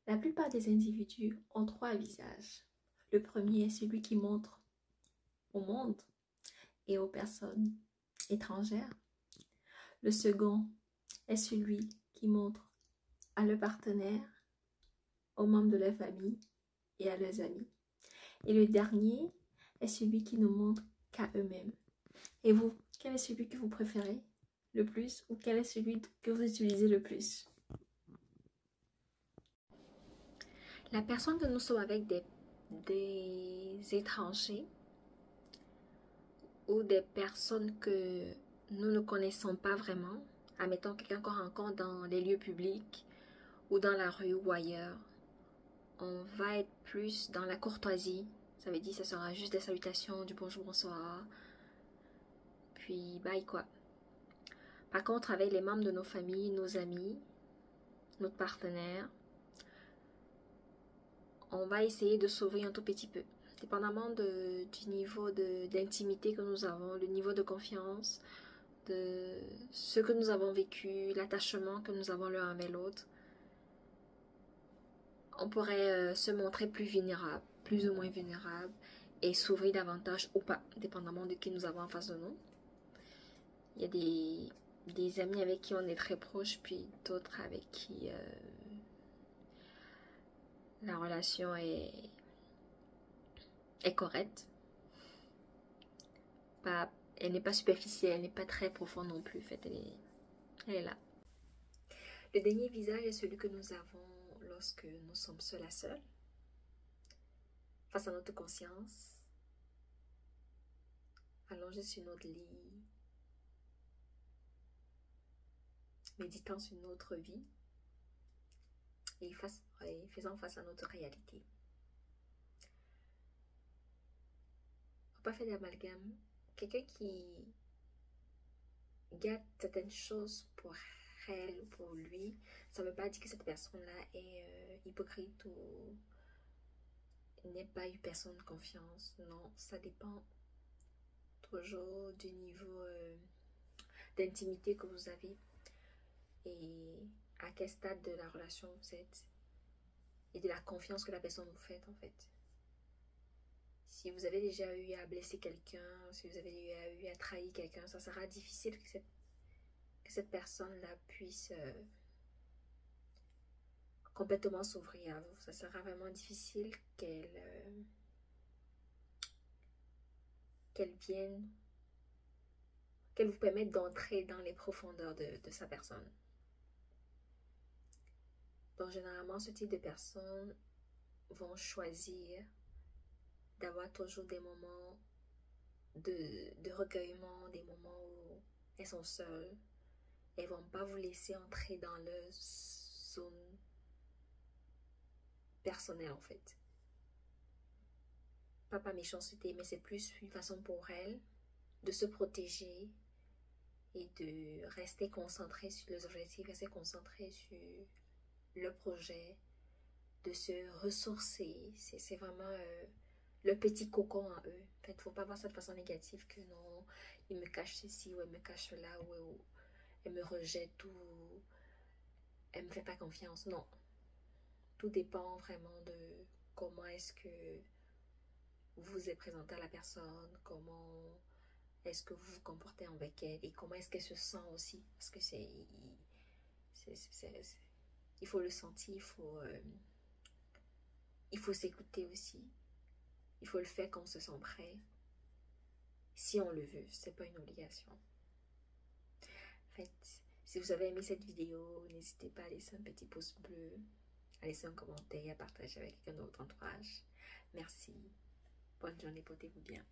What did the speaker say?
La plupart des individus ont trois visages. Le premier est celui qui montre au monde et aux personnes étrangères. Le second est celui qui montre à leur partenaire, aux membres de leur famille et à leurs amis. Et le dernier est celui qui ne montre qu'à eux-mêmes. Et vous, quel est celui que vous préférez le plus ou quel est celui que vous utilisez le plus? La personne que nous sommes avec des étrangers ou des personnes que nous ne connaissons pas vraiment, admettons quelqu'un qu'on rencontre dans les lieux publics ou dans la rue ou ailleurs, on va être plus dans la courtoisie. Ça veut dire que ce sera juste des salutations, du bonjour, bonsoir, puis bye quoi. Par contre, avec les membres de nos familles, nos amis, notre partenaire, on va essayer de s'ouvrir un tout petit peu. Dépendamment du niveau d'intimité que nous avons, le niveau de confiance, de ce que nous avons vécu, l'attachement que nous avons l'un avec l'autre, on pourrait se montrer plus vulnérable, plus ou moins vulnérable, et s'ouvrir davantage ou pas, dépendamment de qui nous avons en face de nous. Il y a des amis avec qui on est très proche, puis d'autres avec qui la relation est correcte. Elle n'est pas superficielle, elle n'est pas très profonde non plus. En fait, elle est là. Le dernier visage est celui que nous avons lorsque nous sommes seuls à seuls, face à notre conscience, allongés sur notre lit, méditant sur notre vie et faisant face à notre réalité. Faut pas faire d'amalgame. Quelqu'un qui garde certaines choses pour elle ou pour lui, ça ne veut pas dire que cette personne-là est hypocrite ou n'ait pas eu personne de confiance. Non, ça dépend toujours du niveau d'intimité que vous avez et à quel stade de la relation vous êtes et de la confiance que la personne vous fait en fait. Si vous avez déjà eu à blesser quelqu'un, si vous avez déjà eu à trahir quelqu'un, ça sera difficile que cette personne-là puisse complètement s'ouvrir à vous. Ça sera vraiment difficile qu'elle vienne, qu'elle vous permette d'entrer dans les profondeurs de sa personne. Donc généralement, ce type de personnes vont choisir d'avoir toujours des moments de recueillement, des moments où elles sont seules. Elles ne vont pas vous laisser entrer dans leur zone personnelle en fait. Pas par méchanceté, mais c'est plus une façon pour elles de se protéger et de rester concentrées sur les objectifs, rester concentrées sur le projet, de se ressourcer. C'est vraiment le petit cocon en eux. En fait, il ne faut pas voir ça de façon négative que non, il me cache ceci ou elle me cache cela ou elle me rejette ou elle me fait pas confiance. Non. Tout dépend vraiment de comment est-ce que vous vous êtes présenté à la personne, comment est-ce que vous vous comportez avec elle et comment est-ce qu'elle se sent aussi. Parce que il faut le sentir, il faut s'écouter aussi. Il faut le faire quand on se sent prêt. Si on le veut, c'est pas une obligation. En fait, si vous avez aimé cette vidéo, n'hésitez pas à laisser un petit pouce bleu, à laisser un commentaire, à partager avec quelqu'un de votre entourage. Merci. Bonne journée, portez-vous bien.